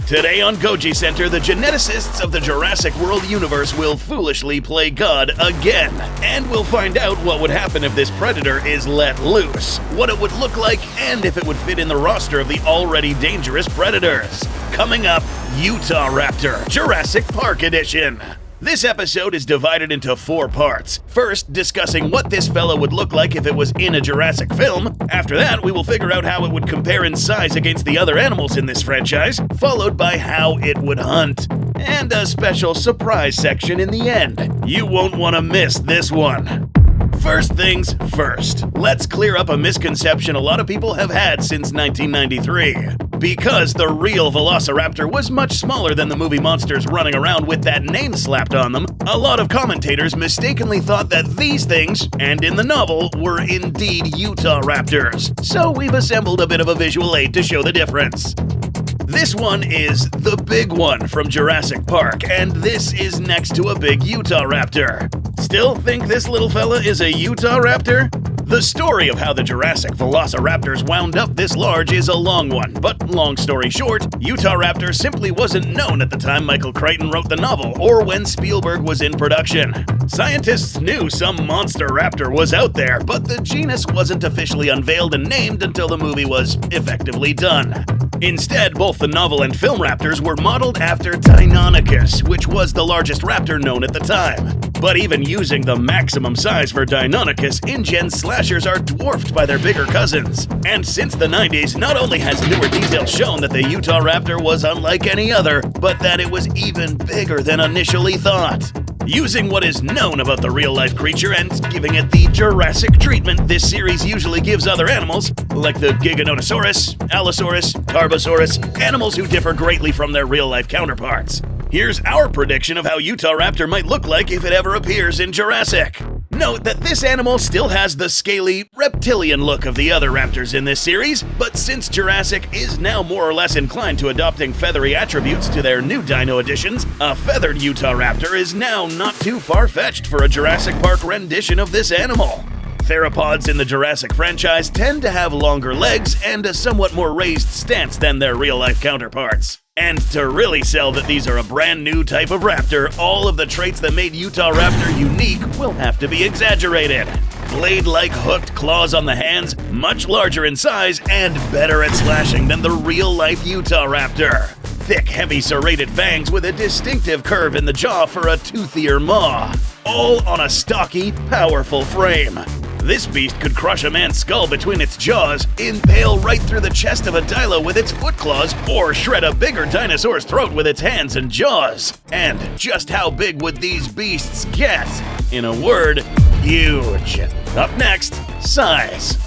Today on Goji Center, the geneticists of the Jurassic World universe will foolishly play God again. And we'll find out what would happen if this predator is let loose, what it would look like, and if it would fit in the roster of the already dangerous predators. Coming up, Utahraptor, Jurassic Park Edition. This episode is divided into 4 parts. First, discussing what this fella would look like if it was in a Jurassic film. After that, we will figure out how it would compare in size against the other animals in this franchise, followed by how it would hunt. And a special surprise section in the end. You won't want to miss this one. First things first, let's clear up a misconception a lot of people have had since 1993. Because the real Velociraptor was much smaller than the movie monsters running around with that name slapped on them, a lot of commentators mistakenly thought that these things, and in the novel, were indeed Utahraptors. So we've assembled a bit of a visual aid to show the difference. This one is the big one from Jurassic Park, and this is next to a big Utahraptor. Still think this little fella is a Utahraptor? The story of how the Jurassic Velociraptors wound up this large is a long one, but long story short, Utahraptor simply wasn't known at the time Michael Crichton wrote the novel or when Spielberg was in production. Scientists knew some monster raptor was out there, but the genus wasn't officially unveiled and named until the movie was effectively done. Instead, both the novel and film raptors were modeled after Deinonychus, which was the largest raptor known at the time. But even using the maximum size for Deinonychus, InGen slashers are dwarfed by their bigger cousins. And since the 90s, not only has newer details shown that the Utahraptor was unlike any other, but that it was even bigger than initially thought. Using what is known about the real-life creature and giving it the Jurassic treatment this series usually gives other animals, like the Giganotosaurus, Allosaurus, Tarbosaurus, animals who differ greatly from their real-life counterparts. Here's our prediction of how Utahraptor might look like if it ever appears in Jurassic. Note that this animal still has the scaly, reptilian look of the other raptors in this series, but since Jurassic is now more or less inclined to adopting feathery attributes to their new dino additions, a feathered Utahraptor is now not too far-fetched for a Jurassic Park rendition of this animal. Theropods in the Jurassic franchise tend to have longer legs and a somewhat more raised stance than their real-life counterparts. And to really sell that these are a brand new type of raptor, all of the traits that made Utahraptor unique will have to be exaggerated. Blade-like hooked claws on the hands, much larger in size, and better at slashing than the real-life Utahraptor. Thick, heavy serrated fangs with a distinctive curve in the jaw for a toothier maw. All on a stocky, powerful frame. This beast could crush a man's skull between its jaws, impale right through the chest of a dilo with its foot claws, or shred a bigger dinosaur's throat with its hands and jaws. And just how big would these beasts get? In a word, huge. Up next, size.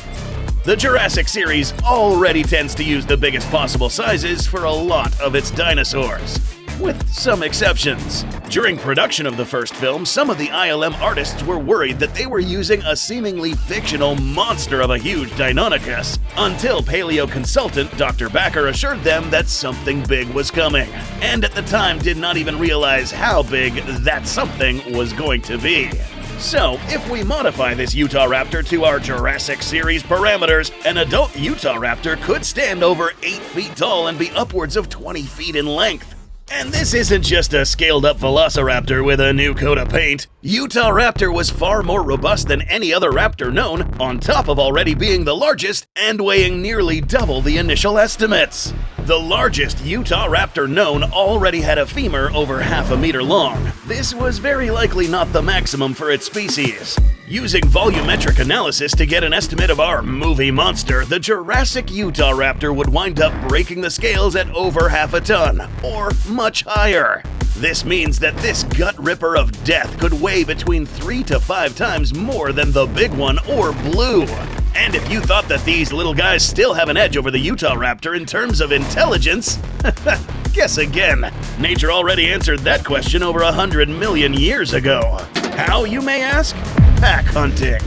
The Jurassic series already tends to use the biggest possible sizes for a lot of its dinosaurs, with some exceptions. During production of the first film, some of the ILM artists were worried that they were using a seemingly fictional monster of a huge Deinonychus, until paleo consultant Dr. Backer assured them that something big was coming, and at the time did not even realize how big that something was going to be. So, if we modify this Utahraptor to our Jurassic series parameters, an adult Utahraptor could stand over 8 feet tall and be upwards of 20 feet in length. And this isn't just a scaled-up Velociraptor with a new coat of paint. Utahraptor was far more robust than any other raptor known, on top of already being the largest and weighing nearly double the initial estimates. The largest Utahraptor known already had a femur over half a meter long. This was very likely not the maximum for its species. Using volumetric analysis to get an estimate of our movie monster, the Jurassic Utahraptor would wind up breaking the scales at over half a ton, or much higher. This means that this gut ripper of death could weigh between 3 to 5 times more than the big one or Blue. And if you thought that these little guys still have an edge over the Utahraptor in terms of intelligence, guess again. Nature already answered that question over 100 million years ago. How, you may ask? Pack hunting.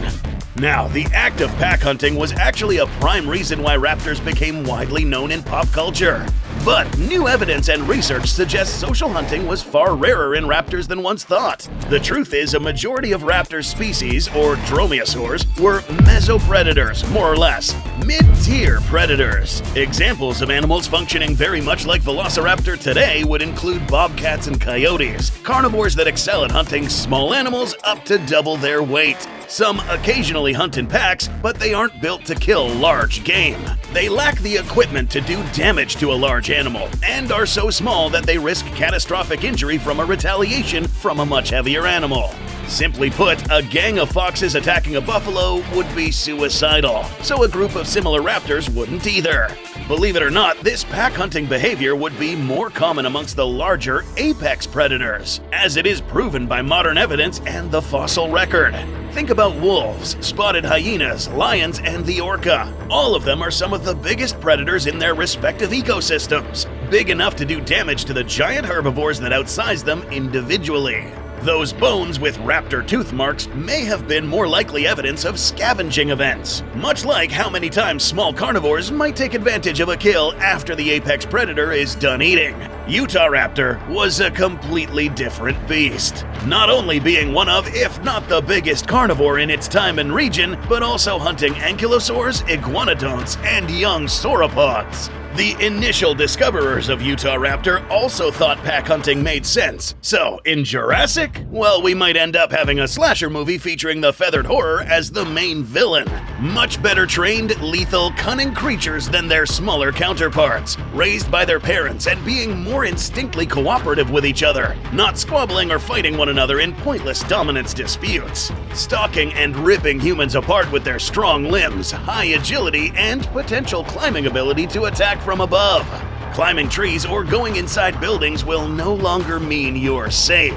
Now, the act of pack hunting was actually a prime reason why raptors became widely known in pop culture. But new evidence and research suggests social hunting was far rarer in raptors than once thought. The truth is, a majority of raptor species, or dromaeosaurs, were mesopredators, more or less, mid-tier predators. Examples of animals functioning very much like Velociraptor today would include bobcats and coyotes, carnivores that excel at hunting small animals up to double their weight. Some occasionally hunt in packs, but they aren't built to kill large game. They lack the equipment to do damage to a large animal, and are so small that they risk catastrophic injury from a retaliation from a much heavier animal. Simply put, a gang of foxes attacking a buffalo would be suicidal, so a group of similar raptors wouldn't either. Believe it or not, this pack hunting behavior would be more common amongst the larger apex predators, as it is proven by modern evidence and the fossil record. Think about wolves, spotted hyenas, lions, and the orca. All of them are some of the biggest predators in their respective ecosystems, big enough to do damage to the giant herbivores that outsize them individually. Those bones with raptor tooth marks may have been more likely evidence of scavenging events, much like how many times small carnivores might take advantage of a kill after the apex predator is done eating. Utahraptor was a completely different beast, not only being one of, if not the biggest carnivore in its time and region, but also hunting ankylosaurs, iguanodonts, and young sauropods. The initial discoverers of Utahraptor also thought pack hunting made sense. So, in Jurassic? Well, we might end up having a slasher movie featuring the feathered horror as the main villain. Much better trained, lethal, cunning creatures than their smaller counterparts, raised by their parents and being more instinctively cooperative with each other, not squabbling or fighting one another in pointless dominance disputes. Stalking and ripping humans apart with their strong limbs, high agility, and potential climbing ability to attack from above. Climbing trees or going inside buildings will no longer mean you're safe.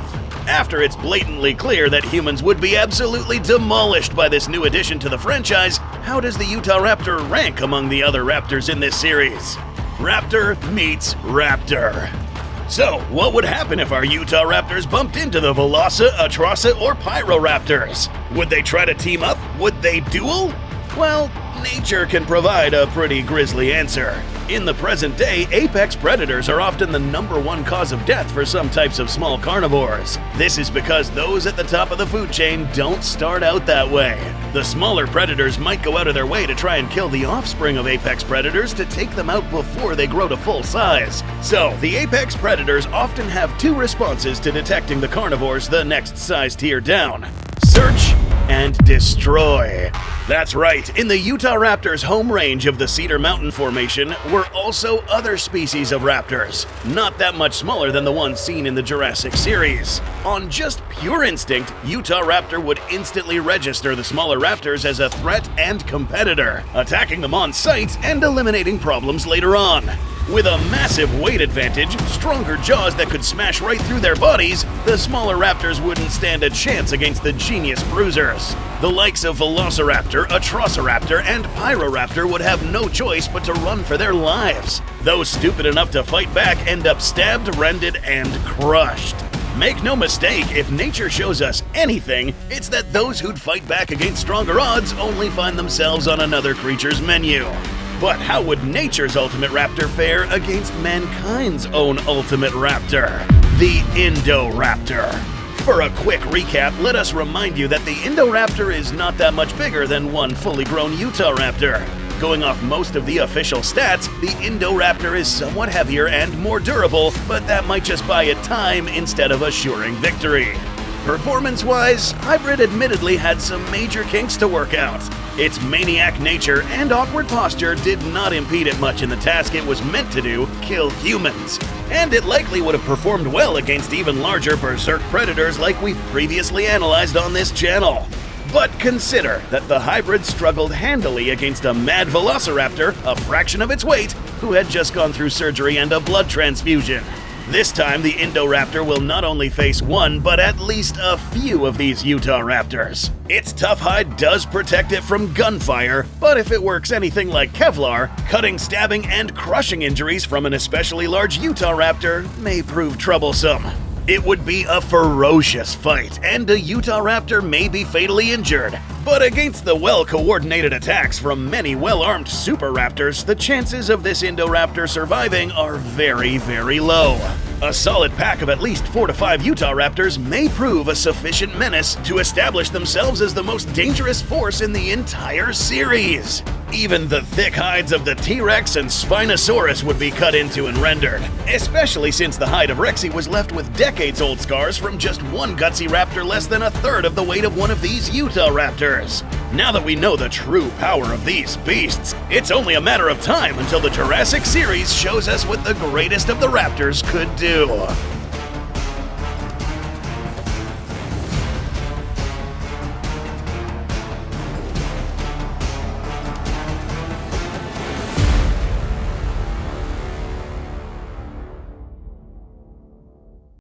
After it's blatantly clear that humans would be absolutely demolished by this new addition to the franchise, how does the Utahraptor rank among the other raptors in this series? Raptor meets Raptor. So, what would happen if our Utahraptors bumped into the Veloci, Atroci, or Pyroraptors? Would they try to team up? Would they duel? Well, nature can provide a pretty grisly answer. In the present day, apex predators are often the #1 cause of death for some types of small carnivores. This is because those at the top of the food chain don't start out that way. The smaller predators might go out of their way to try and kill the offspring of apex predators to take them out before they grow to full size. So, the apex predators often have two responses to detecting the carnivores the next size tier down: search and destroy. That's right, in the Utahraptor's home range of the Cedar Mountain Formation were also other species of raptors, not that much smaller than the ones seen in the Jurassic series. On just pure instinct, Utahraptor would instantly register the smaller raptors as a threat and competitor, attacking them on sight and eliminating problems later on. With a massive weight advantage, stronger jaws that could smash right through their bodies, the smaller raptors wouldn't stand a chance against the genius bruisers. The likes of Velociraptor, Atrociraptor, and Pyroraptor would have no choice but to run for their lives. Those stupid enough to fight back end up stabbed, rended, and crushed. Make no mistake, if nature shows us anything, it's that those who'd fight back against stronger odds only find themselves on another creature's menu. But how would nature's ultimate raptor fare against mankind's own ultimate raptor, the Indoraptor? For a quick recap, let us remind you that the Indoraptor is not that much bigger than one fully grown Utahraptor. Going off most of the official stats, the Indoraptor is somewhat heavier and more durable, but that might just buy it time instead of assuring victory. Performance-wise, Hybrid admittedly had some major kinks to work out. Its maniac nature and awkward posture did not impede it much in the task it was meant to do, kill humans. And it likely would have performed well against even larger berserk predators like we've previously analyzed on this channel. But consider that the hybrid struggled handily against a mad Velociraptor, a fraction of its weight, who had just gone through surgery and a blood transfusion. This time, the Indoraptor will not only face one, but at least a few of these Utahraptors. Its tough hide does protect it from gunfire, but if it works anything like Kevlar, cutting, stabbing, and crushing injuries from an especially large Utahraptor may prove troublesome. It would be a ferocious fight, and a Utahraptor may be fatally injured. But against the well-coordinated attacks from many well-armed super raptors, the chances of this Indoraptor surviving are very, very low. A solid pack of at least 4 to 5 Utahraptors may prove a sufficient menace to establish themselves as the most dangerous force in the entire series. Even the thick hides of the T-Rex and Spinosaurus would be cut into and rendered, especially since the hide of Rexy was left with decades-old scars from just one gutsy raptor less than a third of the weight of one of these Utahraptors. Now that we know the true power of these beasts, it's only a matter of time until the Jurassic series shows us what the greatest of the raptors could do.